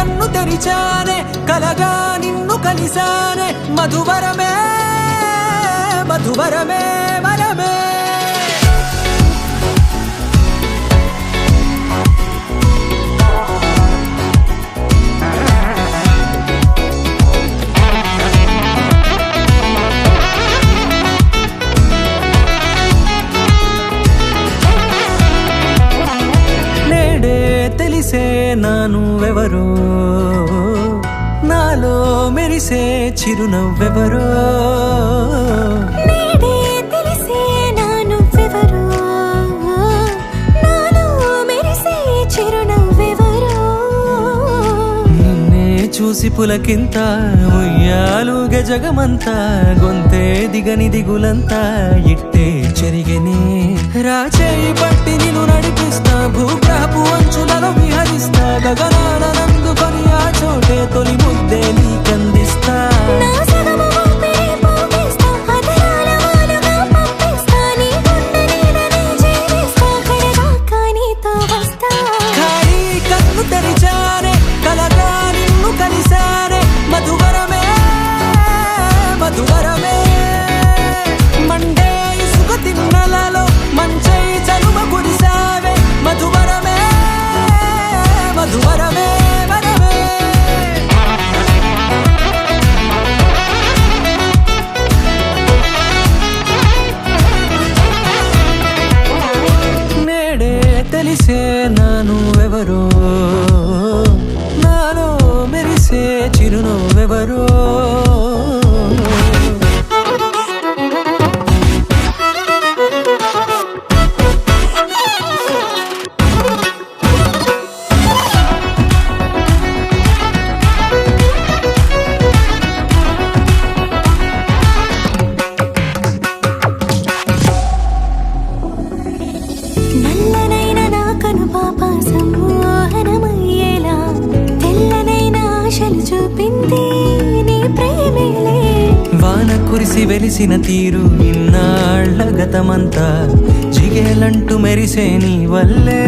కన్ను తెరిచానే కలగా నిన్ను కలిసానే మధువరమే మధువరమే వరమే తెలిసే నానువెవరో నాలో మెరిసే చిరునవ్వెవరో నేడే తెలిసే నానువెవరో నాలో మెరిసే చిరునవ్వెవరో నిన్నే చూసి పులకింత ఉయ్యాలుగ జగమంతా గొంతే దిగని దిగులంతా ఇట్టే చెరిగనే రాచేయి పట్టి నిన్ను నడిపిస్తా భూగ్రహపు అంచులలో విహరిస్తా గగనాన నందుకొని ఆ చోటే తొలి ముద్దే నీకందిస్తా నా సగము ఊపిరి పోగేస్తా అదరాల వాలుగా పంపిస్తా నీ గుండె నీడనే జీవిస్తా కడదాకా నీతో వస్తా ఖాళీ కన్ను తెరిచానే కలగా నిన్ను కలిసానే మధువరమే మధువరమే మండే ఇసుక తిన్నలలో మంచై చలువ కురిసావే మధువరమే మధువరమే వరమే నేడే తెలిసే నానువెవరో నాలో మెరిసే చిరునవ్వెవరో నల్లనైన నా కనుపాప సమ్మోహనమయ్యేలా తెల్లనైన ఆశలు చూపింది నీ ప్రేమేలే వాన కురిసి వెలిసిన తీరు ఇన్నాళ్ల గతమంతా జిగేలంటూ మెరిసే నీ వల్లే